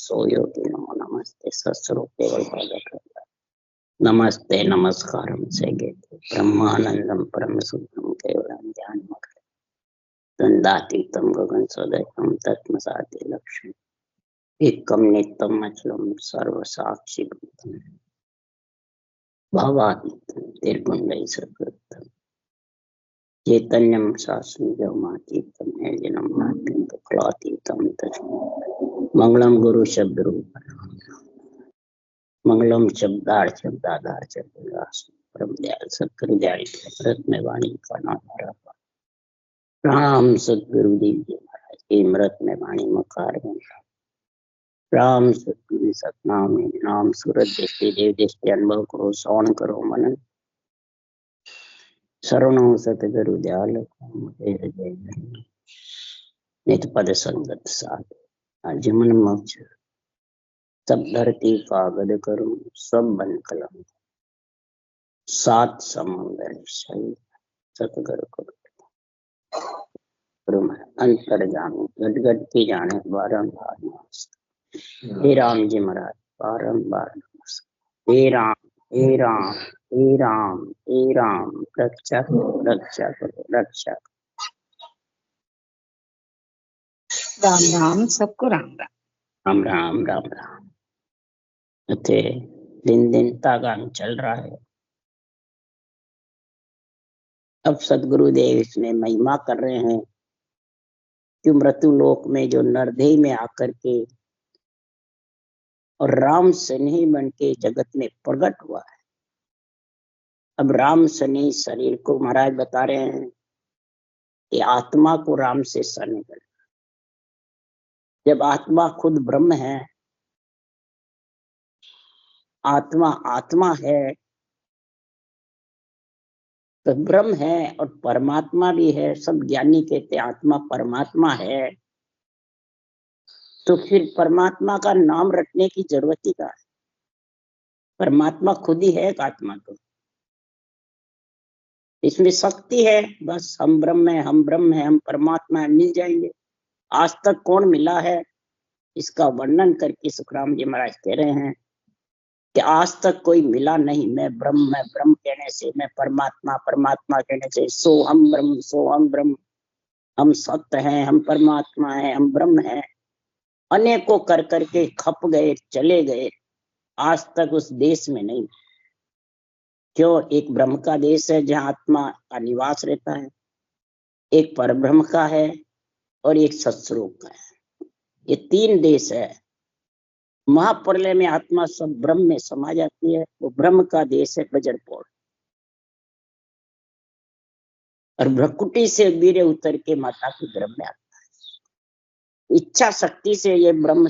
सोयोगी नमो नमस्ते सस्वरूपे नमस्ते नमस्कारम से गेते ब्रह्मानंदम परम शुद्धम केवलम ज्ञानमग्नं द्वंद्वातीतं गगन सदयं तत्मसाते लक्ष्यम् एकम नित्यम अचलम सर्व साक्षी भूतम भावातीतं निर्गुणं सद्गुरुं चैतन्यम शास्त्रम निर्जनम नात्यंत फलातीतं तस्मै मंगलम गुरु शब्द रूप मंगलम शब्दार्थ शब्दाधार शब्दास परम दयाल सतगुरु दयाल अमृत में वाणी का नाम राम सतगुरु देव जी महाराज की अमृत में वाणी मकार राम सतगुरु सतनाम नाम सूरत दृष्टि देव दृष्टि अनुभव करो श्रवण करो मनन शरणों सतगुरु दयाल नित पद संगत साध आजीवन मोक्ष सब धरती कागद करूं सब बन कलम सात समंदर सही सतगुरु करो अंतर जानो गट गट की जाने बारंबार नमस्कार हे राम जी महाराज बारंबार नमस्कार हे राम हे राम हे राम हे राम रक्षा करो रक्षा करो रक्षा करो। राम राम सबको राम राम राम राम राम राम थे दिन दिन तागान चल रहा है। अब सदगुरुदेव इसमें महिमा कर रहे हैं कि मृत्यु लोक में जो नरदेह में आकर के और राम स्नेही बन के जगत में प्रकट हुआ है। अब राम स्नेही शरीर को महाराज बता रहे हैं कि आत्मा को राम से स्नेह कर। जब आत्मा खुद ब्रह्म है, आत्मा आत्मा है तो ब्रह्म है और परमात्मा भी है। सब ज्ञानी कहते हैं आत्मा परमात्मा है, तो फिर परमात्मा का नाम रखने की जरूरत ही क्या है? परमात्मा खुद ही है आत्मा तो इसमें शक्ति है। बस हम ब्रह्म है, हम ब्रह्म है, हम परमात्मा है, मिल जाएंगे। आज तक कौन मिला है इसका वर्णन करके सुखराम जी महाराज कह रहे हैं कि आज तक कोई मिला नहीं। मैं ब्रह्म कहने से, मैं परमात्मा परमात्मा कहने से, सो हम ब्रह्म, हम सत्य हैं, हम परमात्मा हैं, हम ब्रह्म हैं, अनेकों कर करके खप गए, चले गए। आज तक उस देश में नहीं। क्यों? एक ब्रह्म का देश है जहाँ आत्मा का निवास रहता है, एक परब्रह्म का है और एक सत्स्वरूप का है। ये तीन देश है। महाप्रलय में आत्मा सब ब्रह्म में समा जाती है। वो ब्रह्म का देश है बजरपौर। और भ्रकुटी से वीर्य उतर के माता के गर्भ में आता है। इच्छा शक्ति से ये ब्रह्म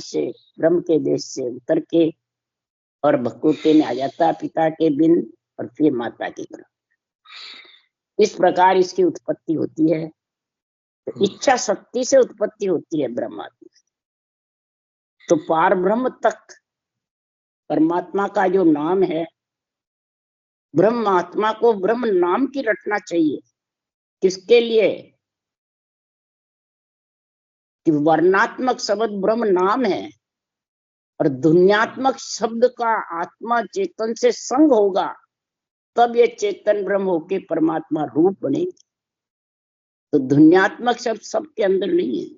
के देश से उतर के और भ्रकुटी में आ जाता है पिता के बिन और फिर माता के गर्भ। इस प्रकार इसकी उत्पत्ति होती है। तो इच्छा शक्ति से उत्पत्ति होती है ब्रह्मात्मा। तो पार ब्रह्म तक परमात्मा का जो नाम है, ब्रह्म आत्मा को ब्रह्म नाम की रटना चाहिए। किसके लिए? कि वर्णात्मक शब्द ब्रह्म नाम है और ध्वन्यात्मक शब्द का आत्मा चेतन से संग होगा, तब ये चेतन ब्रह्म होके परमात्मा रूप बनेगी। तो ध्वन्यात्मक शब्द सबके अंदर नहीं है।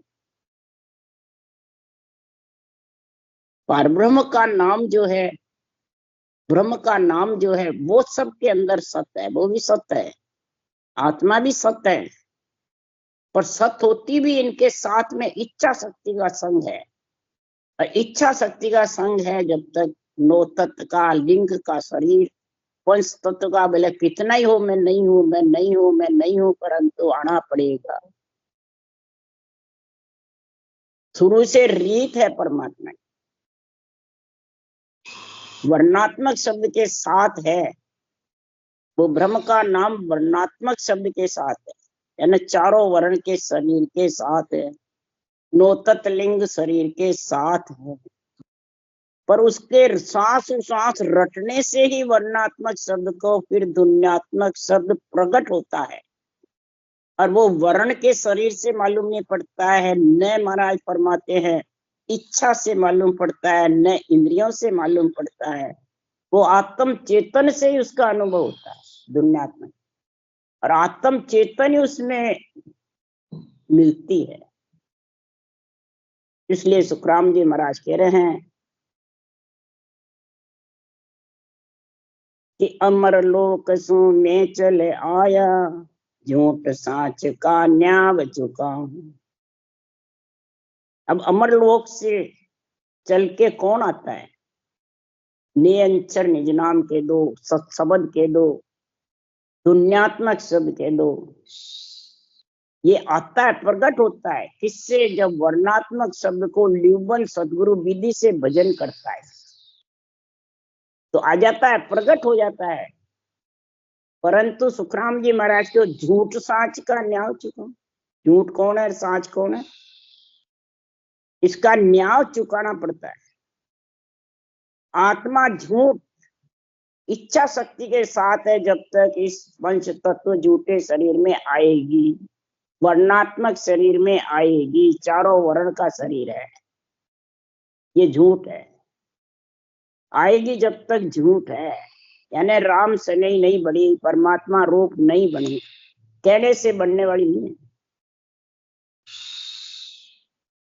परब्रह्म का नाम जो है, ब्रह्म का नाम जो है, वो सबके अंदर सत्य है। वो भी सत्य है, आत्मा भी सत्य है, पर सत्य होती भी इनके साथ में इच्छा शक्ति का संग है। और इच्छा शक्ति का संग है जब तक नौ तत्व का, लिंग का शरीर, पंच तत्व का भले कितना ही हो, मैं नहीं हूं, मैं नहीं हूं, मैं नहीं हूं, परंतु आना पड़ेगा। शुरू से रीत है परमात्मा की। वर्णात्मक शब्द के साथ है, वो ब्रह्म का नाम वर्णात्मक शब्द के साथ है, यानी चारों वर्ण के शरीर के साथ है, नौ तत्व लिंग शरीर के साथ है। पर उसके सांस रटने से ही वर्णात्मक शब्द को फिर ध्वन्यात्मक शब्द प्रकट होता है। और वो वर्ण के शरीर से मालूम नहीं पड़ता है। न महाराज फरमाते हैं इच्छा से मालूम पड़ता है, न इंद्रियों से मालूम पड़ता है, वो आत्म चेतन से ही उसका अनुभव होता है दुनियात्मक, और आत्म चेतन ही उसमें मिलती है। इसलिए सुखराम जी महाराज कह रहे हैं कि अमर लोक सु में चले आया, झूठ साच का न्याव चुका हूं। अब अमर लोक से चल के कौन आता है? नियंचर निज नाम के दो, सत्शब्द के दो, दुन्यात्मक शब्द के दो। ये आता है, प्रकट होता है किससे? जब वर्णात्मक शब्द को ल्यूबन सदगुरु विधि से भजन करता है तो आ जाता है, प्रकट हो जाता है। परंतु सुखराम जी महाराज को झूठ साच का न्याय चुका। झूठ कौन है, साच कौन है, इसका न्याय चुकाना पड़ता है। आत्मा झूठ इच्छा शक्ति के साथ है जब तक इस पंच तत्व झूठे शरीर में आएगी, वर्णात्मक शरीर में आएगी, चारों वर्ण का शरीर है, ये झूठ है। आएगी जब तक झूठ है, यानी राम से नहीं बनी, परमात्मा रूप नहीं बनी, कहने से बनने वाली नहीं है,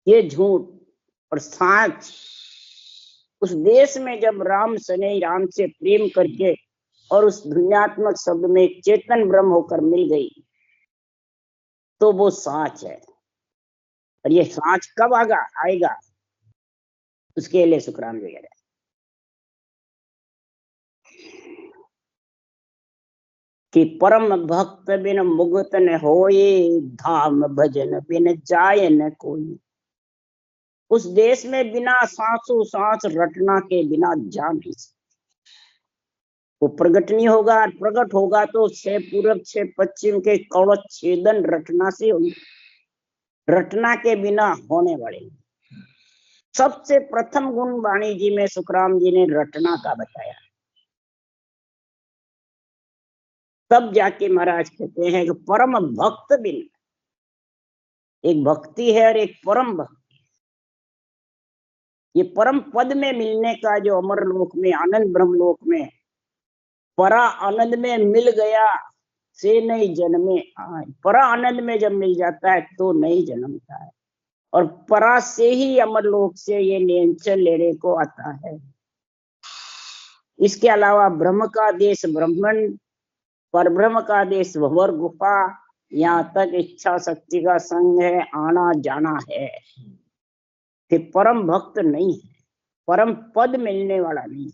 ये झूठ। और साच उस देश में जब राम से प्रेम करके और उस दुनियात्मक शब्द में चेतन ब्रह्म होकर मिल गई तो वो साच है। और ये साच कब आएगा उसके लिए सुखराम जी कह रहे कि परम भक्त बिन मुक्त न होए, धाम भजन बिन जाए न कोई। उस देश में बिना सांसों सांस रटना के बिना जा नहीं सकते। वो प्रकट नहीं होगा, प्रकट होगा तो छह पूरब छह पश्चिम के कवच छेदन रटना से होगी, रटना के बिना होने वाले। सबसे प्रथम गुण वाणी जी में सुखराम जी ने रटना का बताया, तब जाके महाराज कहते हैं कि परम भक्त बिन, एक भक्ति है और एक परम भक्ति। ये परम पद में मिलने का जो अमर लोक में, आनंद ब्रह्म लोक में परा आनंद में मिल गया से नहीं जन्मे आए। परा आनंद में जब मिल जाता है तो नहीं जन्मता है, और परा से ही अमर लोक से ये नियंत्रण लेने को आता है। इसके अलावा ब्रह्म का देश ब्रह्मण, पर ब्रह्म का देश भंवर गुफा, यहाँ तक इच्छा शक्ति का संग है, आना जाना है। फिर परम भक्त नहीं है, परम पद मिलने वाला नहीं।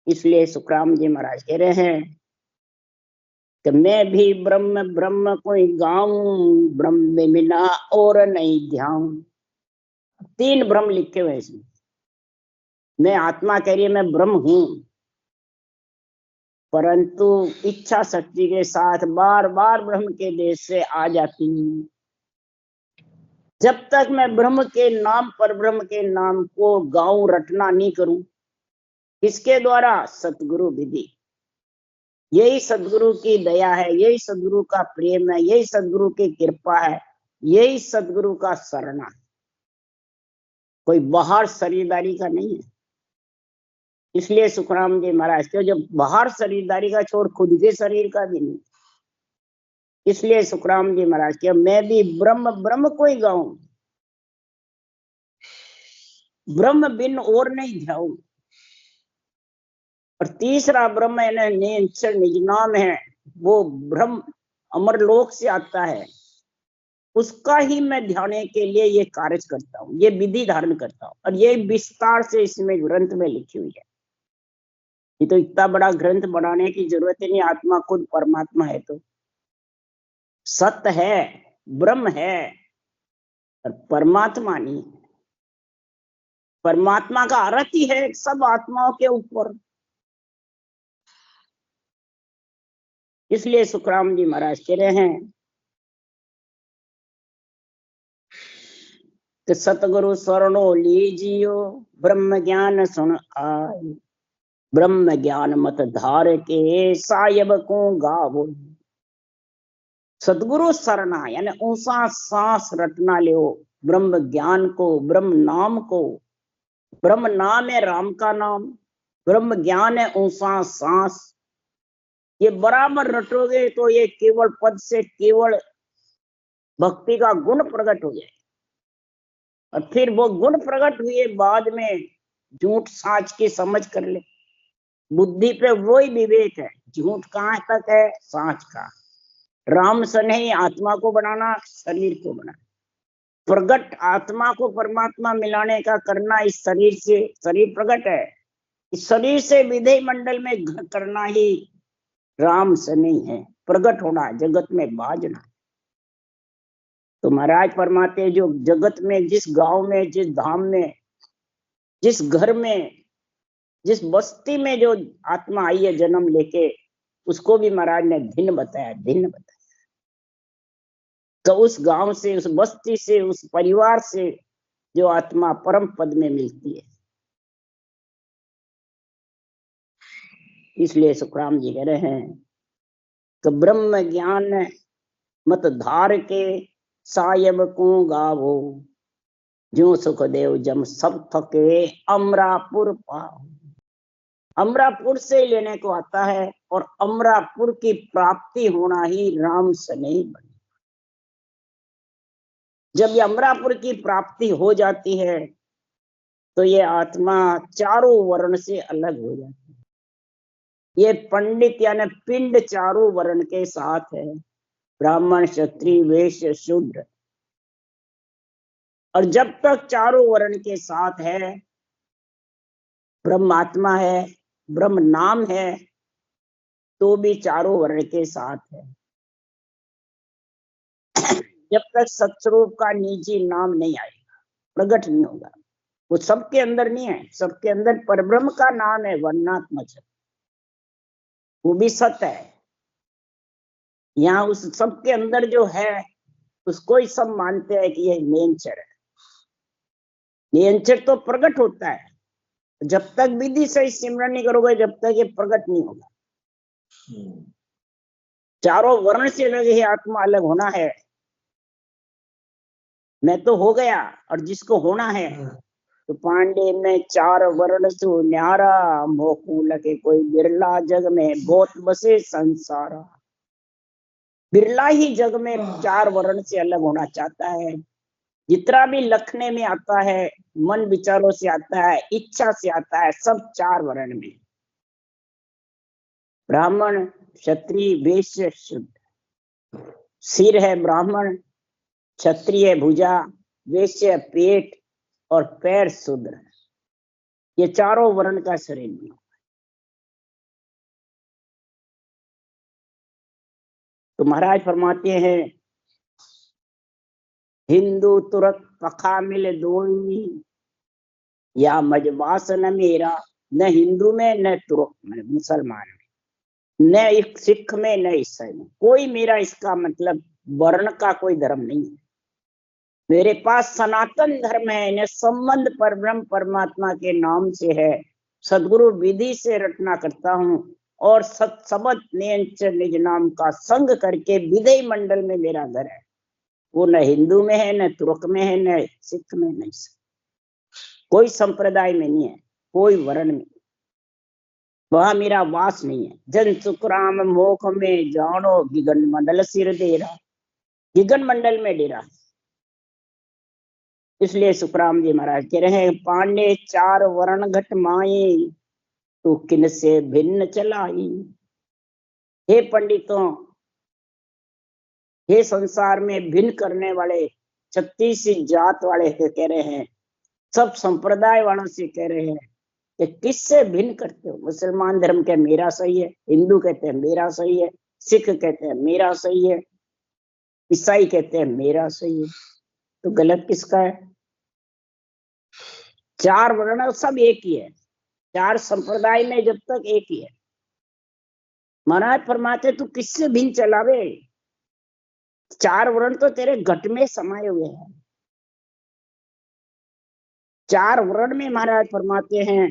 इसलिए सुखराम जी महाराज कह रहे हैं कि मैं भी ब्रह्म ब्रह्म कोई गाऊं, ब्रह्म मिला और नहीं ध्यान। तीन ब्रह्म लिखे हुए इसमें। मैं आत्मा कह रही है मैं ब्रह्म हूं, परंतु इच्छा शक्ति के साथ बार बार ब्रह्म के देश से आ जाती हूं। जब तक मैं ब्रह्म के नाम पर ब्रह्म के नाम को गाऊं, रटना नहीं करूं, किसके द्वारा? सतगुरु विधि। यही सदगुरु की दया है, यही सदगुरु का प्रेम है, यही सदगुरु की कृपा है, यही सदगुरु का शरणा है। कोई बाहर शरीरदारी का नहीं है। इसलिए सुखराम जी महाराज के जब बाहर शरीरदारी का छोड़ खुद के शरीर का भी नहीं। इसलिए सुखराम जी महाराज के मैं भी ब्रह्म ब्रह्म को ही गाऊं, ब्रह्म बिन और नहीं जाऊं। और तीसरा ब्रह्म निज नाम है, वो ब्रह्म अमरलोक से आता है, उसका ही मैं ध्यान के लिए ये कार्य करता हूँ, ये विधि धारण करता हूँ। और ये विस्तार से इसमें ग्रंथ में लिखी हुई है। ये तो इतना बड़ा ग्रंथ बनाने की जरूरत ही नहीं, आत्मा खुद परमात्मा है, तो सत्य है, ब्रह्म है और परमात्मा नहीं। परमात्मा का अर्थ ही है सब आत्माओं के ऊपर। इसलिए सुखराम जी महाराज कह रहे हैं कि सतगुरु शरणो लीजियो, ब्रह्म ज्ञान सुन आए, ब्रह्म ज्ञान मत धार के सायब को गावो। सतगुरु शरणा यानी ऊंचा सांस रटना ले, ब्रह्म ज्ञान को, ब्रह्म नाम को। ब्रह्म नाम है राम का नाम, ब्रह्म ज्ञान है ऊंसा सांस। ये बराबर रटोगे तो ये केवल पद से केवल भक्ति का गुण प्रकट हो जाए। और फिर वो गुण प्रकट हुए बाद में झूठ साच की समझ कर ले। बुद्धि पे वही विवेक है, झूठ कहाँ तक है, साच का। राम से नहीं आत्मा को बनाना, शरीर को बनाना। प्रगट आत्मा को परमात्मा मिलाने का करना इस शरीर से, शरीर प्रगट है, इस शरीर से विधेय मंडल में घर करना ही राम से नहीं है। प्रगट होना, जगत में बाजना। तो महाराज फरमाते जो जगत में, जिस गांव में, जिस धाम में, जिस घर में, जिस बस्ती में जो आत्मा आई है जन्म लेके, उसको भी महाराज ने भिन्न बताया, भिन्न बताया। तो उस गांव से, उस बस्ती से, उस परिवार से जो आत्मा परम पद में मिलती है। इसलिए सुखराम जी कह रहे हैं कि ब्रह्म ज्ञान मत धार के सायब को गावो, जो सुखदेव जम सब थके अमरापुर पाओ। अमरापुर से लेने को आता है, और अमरापुर की प्राप्ति होना ही राम से नहीं बनी। जब ये अमरापुर की प्राप्ति हो जाती है तो ये आत्मा चारों वर्ण से अलग हो जाती है। ये पंडित यानी पिंड चारों वर्ण के साथ है, ब्राह्मण, क्षत्रिय, वैश्य, शूद्र। और जब तक चारों वर्ण के साथ है, ब्रह्म आत्मा है, ब्रह्म नाम है, तो भी चारों वर्ण के साथ है। जब तक सत्स्वरूप का निजी नाम नहीं आएगा, प्रकट नहीं होगा। वो सबके अंदर नहीं है, सबके अंदर परब्रह्म का नाम है, वर्णात्मक, वो भी सत्य है। यहाँ उस सबके अंदर जो है उसको ही सब मानते हैं कि ये नियंचर है। नियंचर तो प्रकट होता है, जब तक विधि से सिमरन नहीं करोगे जब तक ये प्रकट नहीं होगा। चारों वर्ण से अलग ही आत्मा अलग होना है। मैं तो हो गया, और जिसको होना है तो पांडे में चार वर्ण सु न्यारा, मोकू लगे कोई बिरला जग में बहुत बसे संसारा। बिरला ही जग में चार वर्ण से अलग होना चाहता है। जितना भी लखने में आता है, मन विचारों से आता है, इच्छा से आता है, सब चार वर्ण में, ब्राह्मण, क्षत्रिय, वैश्य, शूद्र। सिर है ब्राह्मण, क्षत्रिय भुजा, वैश्य पेट, और पैर शूद्र। ये चारों वर्ण का शरीर में। तो महाराज फरमाते हैं हिंदू तुरक पखा मिल दोई, या मजबास न मेरा, न हिंदू में न तुर्क में, मुसलमान में, न एक सिख में न ईसाई में, कोई मेरा इसका मतलब वर्ण का कोई धर्म नहीं है। मेरे पास सनातन धर्म है, इन्हें संबंध परब्रह्म परमात्मा के नाम से है। सदगुरु विधि से रटना करता हूँ, और सत्सबद नियंचर निज नाम का संग करके विधेय मंडल में मेरा घर है। वो न हिंदू में है, न तुर्क में है, न सिख में, नहीं, कोई संप्रदाय में नहीं है, कोई वर्ण में। वहां मेरा वास नहीं है। जन सुखराम मोख में जानो, गिगन मंडल सिर डेरा, गिगन मंडल में डेरा। इसलिए सुखराम जी महाराज कह रहे हैं पांडे चार वर्ण घट माए, तो किन से भिन्न चलाई। हे पंडितों, हे संसार में भिन्न करने वाले, 36 जात वाले कह रहे हैं, सब संप्रदाय वालों से कह रहे हैं कि किससे भिन्न करते हो। मुसलमान धर्म के मेरा सही है, हिंदू कहते हैं मेरा सही है, सिख कहते हैं मेरा सही है, ईसाई कहते हैं मेरा सही है, तो गलत किसका है। चार वर्ण सब एक ही है, चार संप्रदाय में जब तक एक ही है। महाराज फरमाते तू किससे भिन्न चलावे, चार वर्ण तो तेरे घट में समाये हुए हैं। चार वर्ण में महाराज फरमाते हैं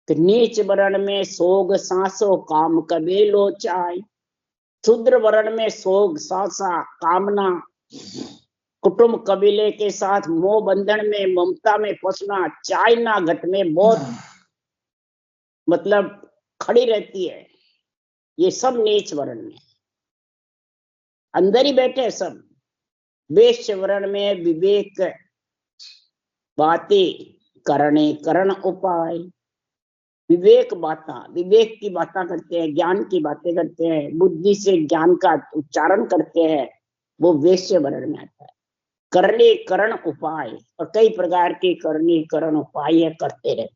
कि नीच वर्ण में सोग सांसो काम कबे लोचाय, शूद्र वर्ण में सोग सांसा कामना कुटुंब कबीले के साथ मोह बंधन में, ममता में फंसना, चाइना घट में बहुत मतलब खड़ी रहती है। ये सब नीच वर्ण में अंदर ही बैठे सब। वेश्य वर्ण में विवेक बातें करने करण उपाय, विवेक की बातें करते हैं, ज्ञान की बातें करते हैं, बुद्धि से ज्ञान का उच्चारण करते हैं, वो वेश्य वर्ण में आता है। करने करण उपाय, और कई प्रकार के करने करण उपाय करते रहे।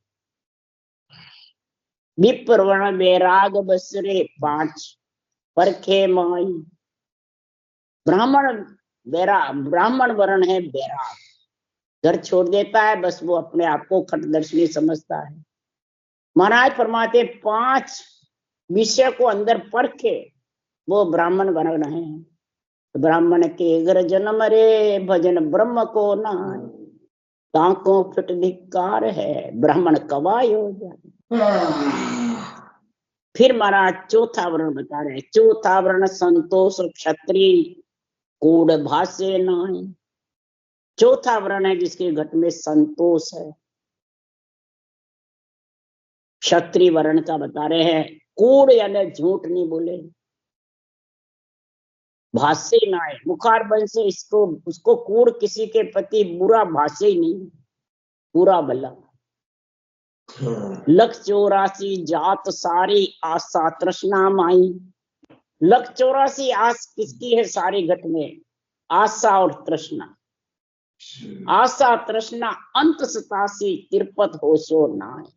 विप्र वर्ण वैराग बसरे 5 परखे माई। ब्राह्मण वर्ण है वैराग, घर छोड़ देता है, बस वो अपने आप को खटदर्शनी समझता है। महाराज फरमाते 5 विषय को अंदर परखे, वो ब्राह्मण वर्ण है। ब्राह्मण के घर जन्म रे, भजन ब्रह्म को ना, ताको फिट धिक्कार है, ब्राह्मण कवाय हो जाए। फिर महाराज चौथा वर्ण बता रहे हैं। चौथा वर्ण संतोष क्षत्रिय कूड़ भाष्य नाई। चौथा वर्ण है जिसके घट में संतोष है, क्षत्रिय वर्ण का बता रहे हैं। कूड़ यानी झूठ नहीं बोले, भाष्य ना है, मुखार बन से इसको उसको कूड़ किसी के प्रति बुरा भाष्य ही नहीं, पूरा भला। लख 84 जात सारी आशा तृष्णा माई। लख 84 आस किसकी है सारे घट में? आशा और तृष्णा। आशा तृष्णा अंत सतासी तिरपत होशो नाय।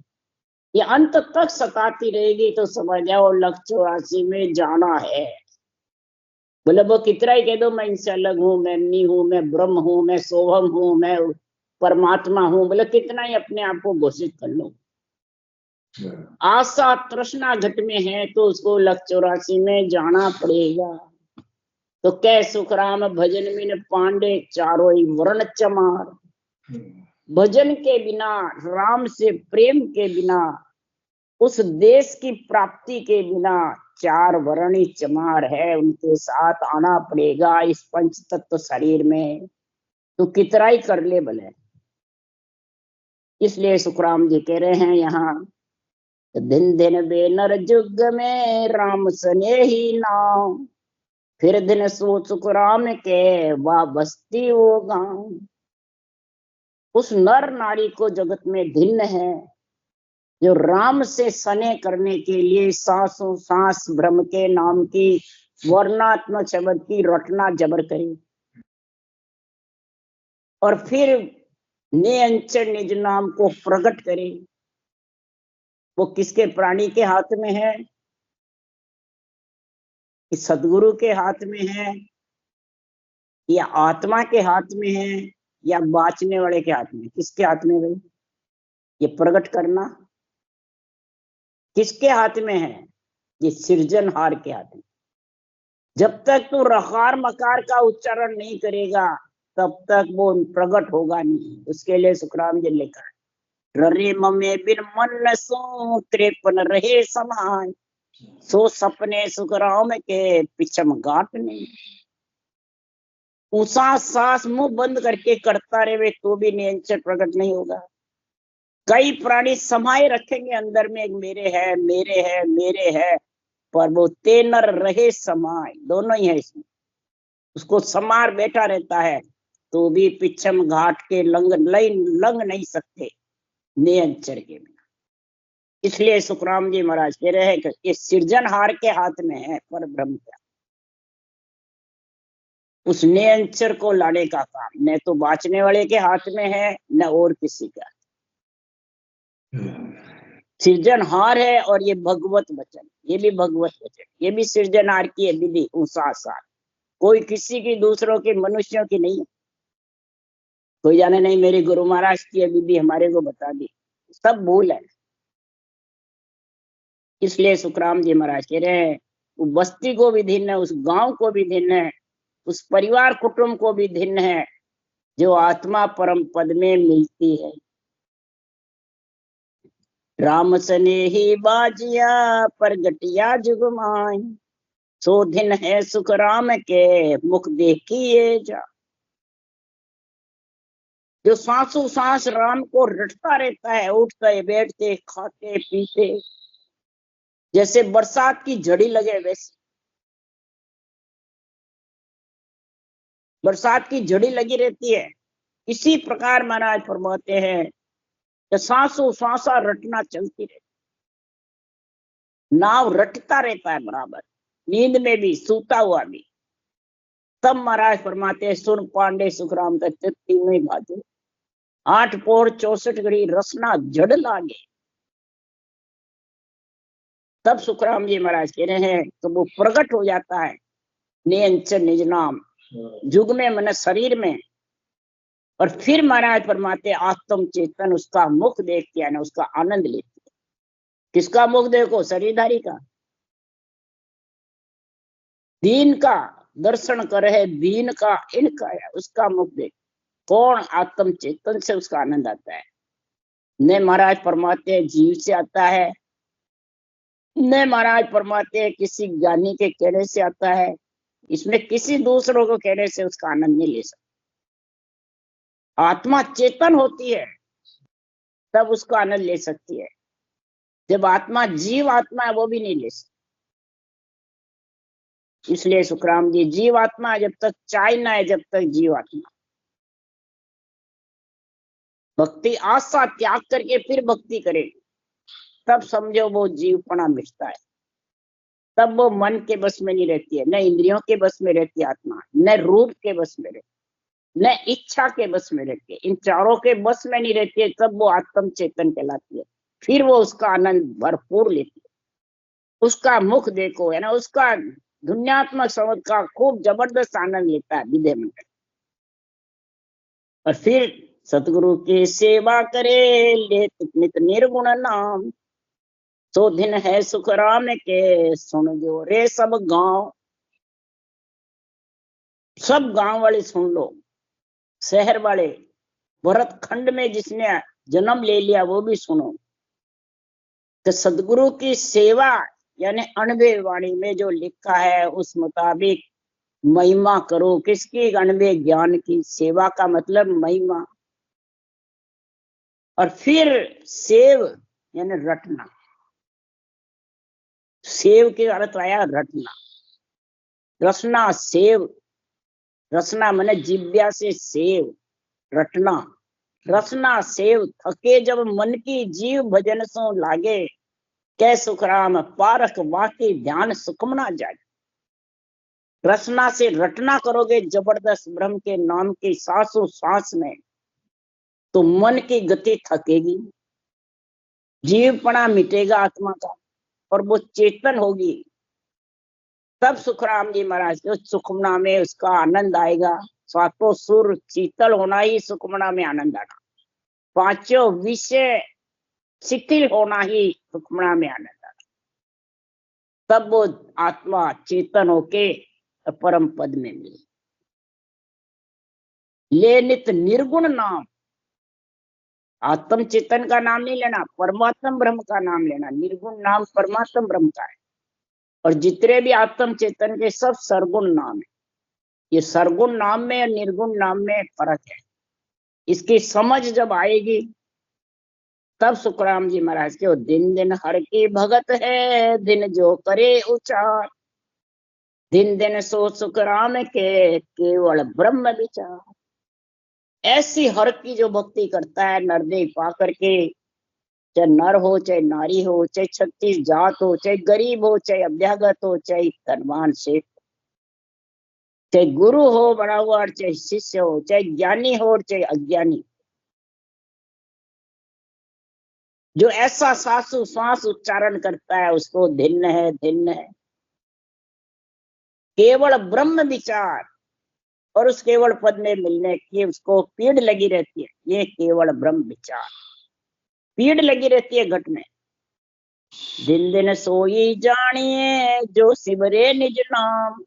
ये अंत तक सताती रहेगी तो समझ जाओ लख 84 में जाना है। बोले वो कितना ही कह दो मैं इनसे अलग हूं, मैं नहीं हूं, मैं ब्रह्म हूं, मैं सोहम हूं, मैं परमात्मा हूं, बोले कितना ही अपने आप को घोषित कर लो। आशा तृष्णा घट में है तो उसको लख 84 में जाना पड़ेगा। तो कै सुखराम भजन में पांडे चारों ही वर्ण चमार। भजन के बिना, राम से प्रेम के बिना, उस देश की प्राप्ति के बिना 4 वर्णी चमार है, उनके साथ आना पड़ेगा इस पंच तत्व शरीर में। तो कितना ही कर ले भले। इसलिए सुखराम जी कह रहे हैं यहाँ, दिन दिन बेनर जुग में राम सने ही नाम, फिर दिन सो सुखराम के वा बस्ती वो गांव। उस नर नारी को जगत में भिन्न है जो राम से सने करने के लिए सांसों सांस ब्रह्म के नाम की वर्णात्मक शब्द की रटना जबर करे, और फिर नियंचन निज नाम को प्रकट करे। वो किसके प्राणी के हाथ में है? कि सदगुरु के हाथ में है, या आत्मा के हाथ में है, या बाँचने वाले के हाथ में? किसके हाथ में भाई? ये प्रकट करना किसके हाथ में है? ये सृजनहार के हाथ में। जब तक तू रखार मकार का उच्चारण नहीं करेगा तब तक वो प्रकट होगा नहीं। उसके लिए सुखराम जी लिखा है, ररे ममे बिन मन सो 53 रहे समाय, सो सपने सुखराम के पिछम गाट नहीं। उसा सांस मुंह बंद करके करता रहे तो भी नियंत्रण प्रकट नहीं होगा। कई प्राणी समाये रखेंगे अंदर में, मेरे है मेरे है मेरे है, पर वो तेनर रहे समाय, दोनों ही है इसमें। उसको समार बैठा रहता है तो भी पिछम घाट के लंग नहीं सकते नियंत्रण के बिना। इसलिए सुखराम जी महाराज कह रहे हैं कि ये सृजनहार के हाथ में है पर ब्रह्म का। उस नियंत्रण को लाने का काम न तो बाँचने वाले के हाथ में है न और किसी का। सृजनहार है और ये भगवत वचन, ये भी भगवत वचन, ये भी सृजनहार की है विधि। साथ कोई किसी की, दूसरों के, मनुष्यों की नहीं। कोई जाने नहीं मेरे गुरु महाराज की विधि हमारे को बता दी, सब भूल है। इसलिए सुखराम जी महाराज कह रहे हैं उस बस्ती को भी धिन्न है, उस गांव को भी धिन्न है, उस परिवार कुटुंब को भी धिन्न है जो आत्मा परम पद में मिलती है। राम सने ही बाजिया परगटिया जुगमाई, सो दिन है सुख राम के मुख देखिए जा। जो सांसों सांस राम को रटता रहता है, उठते बैठते खाते पीते, जैसे बरसात की झड़ी लगे वैसे। बरसात की झड़ी लगी रहती है, इसी प्रकार महाराज फरमाते हैं कि सांसों सांसा रटना चलती रहती, नाव रटता रहता है बराबर, नींद में भी सूता हुआ भी। तब महाराज फरमाते हैं सुन पांडे सुखराम का तीनों बाजू 8 पोर 64 घड़ी रसना जड़ लागे। तब सुखराम जी महाराज कह रहे हैं तो वो प्रकट हो जाता है नियंच निज नाम जुग में मन शरीर में। और फिर महाराज फरमाते आत्म चेतन उसका मुख देख के ना उसका आनंद लेती है। किसका मुख देखो? शरीरधारी का। दीन का दर्शन करे, दीन का इनका है, उसका मुख देख। कौन? आत्म चेतन से उसका आनंद आता है। न महाराज फरमाते जीव से आता है, न महाराज फरमाते हैं किसी ज्ञानी के कहने से आता है। इसमें किसी दूसरों को कहने से उसका आनंद नहीं ले सकते। आत्मा चेतन होती है तब उसका आनंद ले सकती है। जब आत्मा जीव आत्मा है वो भी नहीं ले सकती। इसलिए सुखराम जी जीव आत्मा जब तक चाय ना है, जब तक जीव आत्मा। भक्ति आशा त्याग करके फिर भक्ति करे, तब समझो वो जीवपना मिटता है। तब वो मन के बस में नहीं रहती है, न इंद्रियों के बस में रहती है आत्मा, न रूप के बस में रहती, न इच्छा के बस में रहती है, इन चारों के बस में नहीं रहती है। तब वो आत्म चेतन कहलाती है। फिर वो उसका आनंद भरपूर लेती है। उसका मुख देखो है ना, उसका दुनियात्मक समझ का खूब जबरदस्त आनंद लेता है विधेय मंडल। और फिर सतगुरु की सेवा करे ले नित निर्गुण नाम, सो दिन है सुख राम के सुन जो रे सब गांव। सब गांव वाले सुन लो, शहर वाले, भरत खंड में जिसने जन्म ले लिया वो भी सुनो। तो सदगुरु की सेवा यानी अनबे वाणी में जो लिखा है उस मुताबिक महिमा करो। किसकी? अनबे ज्ञान की। सेवा का मतलब महिमा। और फिर सेव यानी रटना। सेव के अर्थ आया रटना, रसना, सेव। रसना माने जिब्या से सेव, रटना, रसना सेव। थके जब मन की जीव भजन सो लागे, कै सुखराम पारख वाकी ध्यान सुखमना जागे। रसना से रटना करोगे जबरदस्त ब्रह्म के नाम की सांसों सांस में, तो मन की गति थकेगी, जीवपना मिटेगा आत्मा का, और वो चेतन होगी। तब सुखराम जी महाराज के सुखमना में उसका आनंद आएगा। सातों सुर शीतल होना ही सुखमना में आनंद आना, पांचों विषय शिथिल होना ही सुखमना में आनंद आना। तब वो आत्मा चेतन होके परम पद में मिले। ले नित निर्गुण नाम, आत्म चेतन का नाम नहीं लेना, परमात्म ब्रह्म का नाम लेना। निर्गुण नाम परमात्म ब्रह्म का है। और जितने भी आत्म चेतन के सब सरगुण नाम है। ये सरगुण नाम में और निर्गुण नाम में फर्क है। इसकी समझ जब आएगी तब सुखराम जी महाराज के दिन दिन हर की भगत है, दिन जो करे उचार, दिन दिन सो सुखराम के केवल ब्रह्म विचार। ऐसी हर की जो भक्ति करता है नरदेव पा करके, चाहे नर हो चाहे नारी हो, चाहे 36 जात हो, चाहे गरीब हो चाहे अभ्यागत हो, चाहे धनवान से, चाहे गुरु हो बड़ा हुआ चाहे शिष्य हो, चाहे ज्ञानी हो चाहे अज्ञानी, जो ऐसा सासु सांस उच्चारण करता है उसको धिन्न है, धिन्न है। केवल ब्रह्म विचार और उस केवल पद में मिलने की उसको पीड़ लगी रहती है। ये केवल ब्रह्म विचार, पीड़ लगी रहती है घट में। दिन दिन सोई जानिए जो सिमरे निज नाम,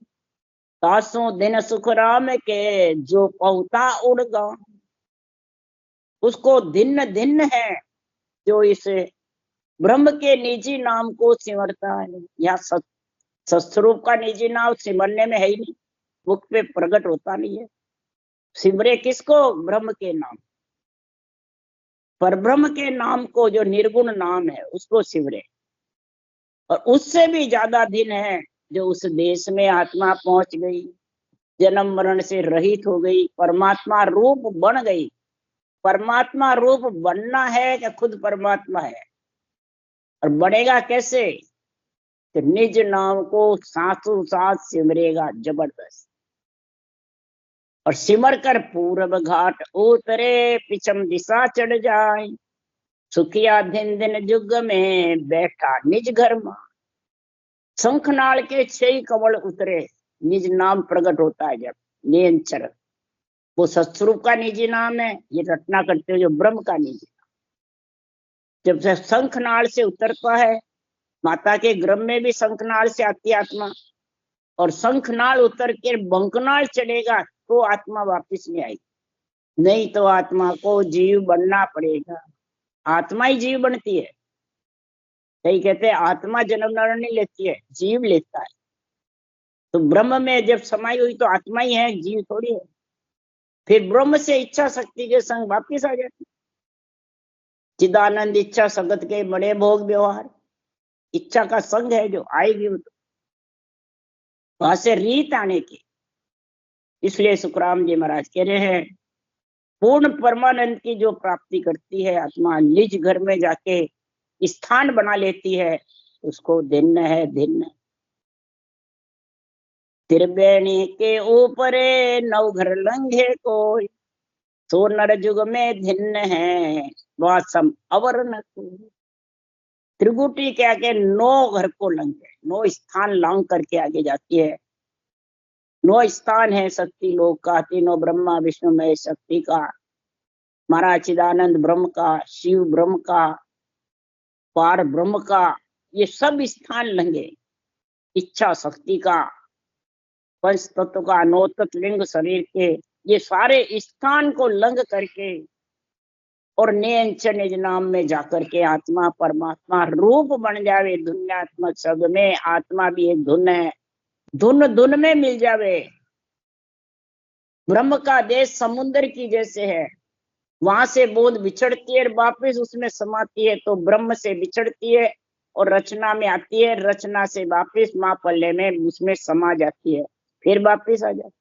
तासों दिन सुख राम के जो पहुता उड़गा। उसको धिन्न धिन्न है जो इस ब्रह्म के निजी नाम को सिमरता है। यहाँ सत्स्वरूप का निजी नाम सिमरने में है ही नहीं, मुख पे प्रकट होता नहीं है। सिमरे किसको? ब्रह्म के नाम। परब्रह्म के नाम को, जो निर्गुण नाम है, उसको सिमरे। और उससे भी ज्यादा दिन है जो उस देश में आत्मा पहुंच गई, जन्म मरण से रहित हो गई, परमात्मा रूप बन गई। परमात्मा रूप बनना है कि खुद परमात्मा है, और बनेगा कैसे? तो निज नाम को सांसों सांस सिमरेगा जबरदस्त, और सिमर कर पूर्व घाट उतरे, पिछम दिशा चढ़ जाए, सुखिया दिन दिन जुग में बैठा निज घर में। शंखनाल के 6 कमल उतरे, निज नाम प्रकट होता है जब निरंतर, वो सत्स्वरूप का निजी नाम है, ये रटना करते हो जो ब्रह्म का निजी नाम। जब से शंखनाल से उतरता है, माता के गर्भ में भी शंखनाल से आती आत्मा, और शंखनाल उतर के बंकनाल चढ़ेगा तो आत्मा वापिस नहीं आएगी, नहीं तो आत्मा को जीव बनना पड़ेगा। आत्मा ही जीव बनती है। कई कहते हैं आत्मा जन्म मरण नहीं लेती है, जीव लेता है। तो ब्रह्म में जब समाई हुई तो आत्मा ही है, जीव थोड़ी है। फिर ब्रह्म से इच्छा शक्ति के संग वापिस आ जाती। चिदानंद इच्छा सगत के बड़े भोग व्यवहार, इच्छा का संग है जो आएगी, वो तो वहां से रीत आने की। इसलिए सुखराम जी महाराज कह रहे हैं, पूर्ण परमानंद की जो प्राप्ति करती है आत्मा, निज घर में जाके स्थान बना लेती है, उसको धिन्न है, धिन्न। त्रिवेणी के ऊपर नवघर लंघे कोई, सो नर जुग में धिन्न है, वासम अवर न कोई। त्रिगुटी के आगे 9 घर को लंघे, 9 स्थान लांग करके आगे जाती है। 9 स्थान है शक्ति लोक का, तीनों ब्रह्मा विष्णु महेश शक्ति का, महाराज चिदानंद ब्रह्म का, शिव ब्रह्म का, पार ब्रह्म का, ये सब स्थान लंघे। इच्छा शक्ति का, पंच तत्व का, 9 तत्व लिंग शरीर के, ये सारे स्थान को लंघ करके और निज नाम में जाकर के आत्मा परमात्मा रूप बन जावे। धुन्यात्मक शब्द में आत्मा भी एक धुन है, धुन धुन में मिल जावे। ब्रह्म का देश समुद्र की जैसे है, वहां से बूंद बिछड़ती है वापिस उसमें समाती है, तो ब्रह्म से बिछड़ती है और रचना में आती है, रचना से वापिस माँ पल्ले में उसमें समा जाती है, फिर वापिस आ जाती।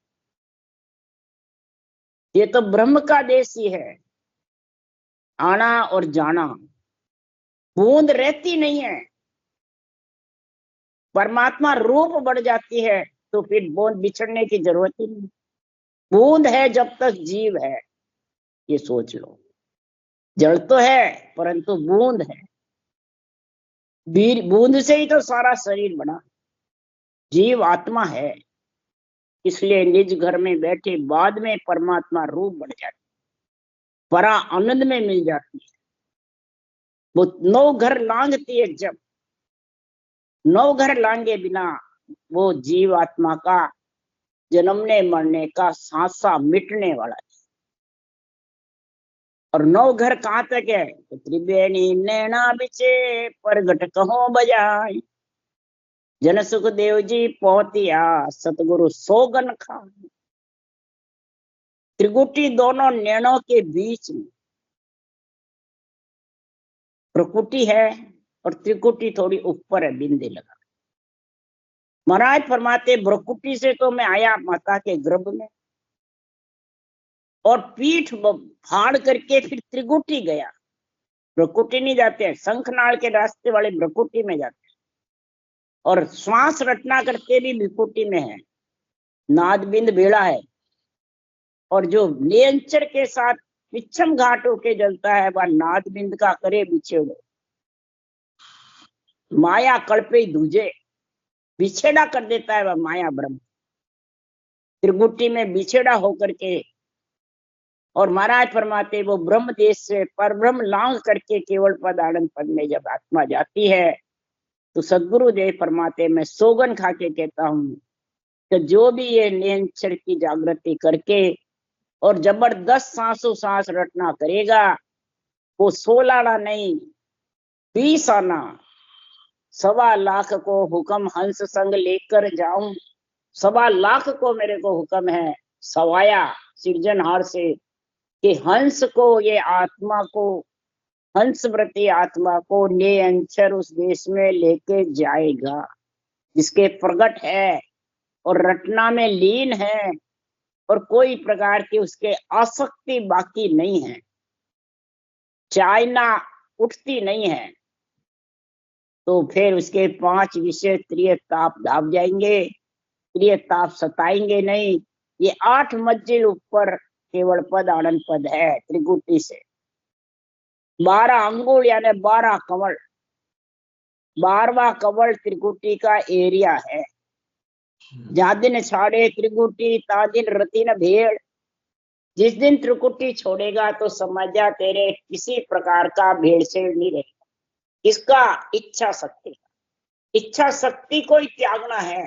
ये तो ब्रह्म का देश ही है, आना और जाना। बूंद रहती नहीं है, परमात्मा रूप बढ़ जाती है तो फिर बूंद बिछड़ने की जरूरत ही नहीं। बूंद है जब तक जीव है, ये सोच लो। जड़ तो है परंतु बूंद है, बूंद से ही तो सारा शरीर बना। जीव आत्मा है, इसलिए निज घर में बैठे बाद में परमात्मा रूप बढ़ जाती, परा आनंद में मिल जाती है। वो 9 घर लांघती है, जब 9 घर लांघे बिना वो जीव आत्मा का जन्मने मरने का सांसा मिटने वाला है। और 9 घर कहाँ तक है? तो त्रिवेणी नैना बिचे परगट कहो बजाय, जन सुख देव जी पहुंचिया सतगुरु सोगन खान। त्रिकुटी दोनों नैनों के बीच में प्रकुटी है, और त्रिकुटी थोड़ी ऊपर है, बिंदी लगा। महाराज फरमाते ब्रकुटी से तो मैं आया माता के गर्भ में, और पीठ फाड़ करके फिर त्रिकुटी गया। ब्रकुटी नहीं जाते हैं, शंखनाल के रास्ते वाले ब्रकुटी में जाते हैं, और श्वास रटना करते भी ब्रकुटी में है। नादबिंद बेड़ा है, और जो नियंचर के साथ पिछम घाट होके जलता है वह नादबिंद का करे बिछेड़ो। माया कल्पे दूजे, बिछेड़ा कर देता है वह माया ब्रह्म त्रिकुटी में बिछेड़ा होकर के। और महाराज फरमाते वो ब्रह्म देश से पर ब्रह्म लांघ करके केवल पद आनंद पद में जब आत्मा जाती है, तो सदगुरु देव फरमाते मैं सोगन खा के कहता हूँ कि जो भी ये नियंत्रण की जागृति करके और जबरदस्त सांसों सांस रटना करेगा, वो 16 आना नहीं 20 आना 1.25 लाख को हुक्म हंस संग लेकर जाऊं। 1.25 लाख को मेरे को हुक्म है सवाया सिरजनहार से कि हंस को, ये आत्मा को हंसव्रती आत्मा को निरंतर उस देश में लेके जाएगा जिसके प्रगट है और रटना में लीन है और कोई प्रकार की उसके आसक्ति बाकी नहीं है, चाइना उठती नहीं है, तो फिर उसके 5 विषय त्रिय ताप दाब जाएंगे, त्रिय ताप सताएंगे नहीं। ये 8 मंजिल ऊपर केवल पद आनंद पद है त्रिकुटी से। 12 अंगुल यानी 12 कमल, 12वां कमल त्रिकुटी का एरिया है। जा दिन छाड़े त्रिकुटी ता दिन रति न भेड़। जिस दिन त्रिकुटी छोड़ेगा तो समझ जा तेरे किसी प्रकार का भेड़सेड़ नहीं रहेगा। इसका इच्छा शक्ति, इच्छा शक्ति को ही त्यागना है।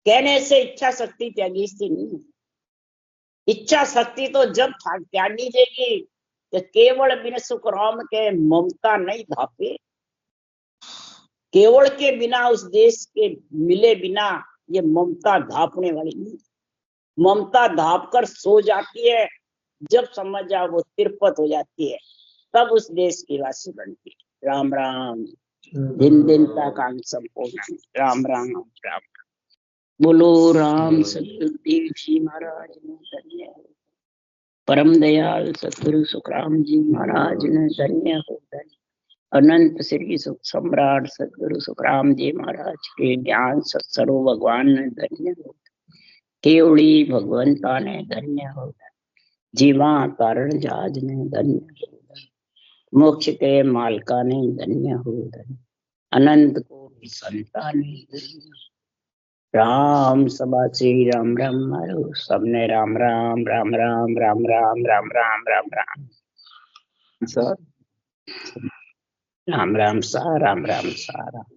कहने से इच्छा शक्ति त्यागी सी नहीं। इच्छा शक्ति तो जब त्यागी देगी तो केवल बिन सुख राम के ममता नहीं धापे। केवल के बिना उस देश के मिले बिना ये ममता धापने वाली नहीं। ममता धाप कर सो जाती है, जब समझ जाओ वो तिरपत हो जाती है, तब उस देश की वासी बनती है। राम राम। दिन दिन तक संपूर्ण। राम राम राम। बोलो राम सतगुरुदेव जी महाराज ने धन्य हो। परम दयाल सतगुरु सुखराम जी महाराज ने धन्य हो। अनंत श्री सुख सम्राट सतगुरु सुखराम जी महाराज के ज्ञान सत्सरो भगवान ने धन्य हो। केवड़ी भगवंता ने धन्य हो। जीवा कारण जहाज ने धन्य हो। मोक्ष के मालका ने धन्य हो। अनंत कोटि संता ने धन्य। राम सभा श्री राम राम मारो सबने राम राम राम राम राम राम राम राम राम राम राम राम सा राम राम सा राम।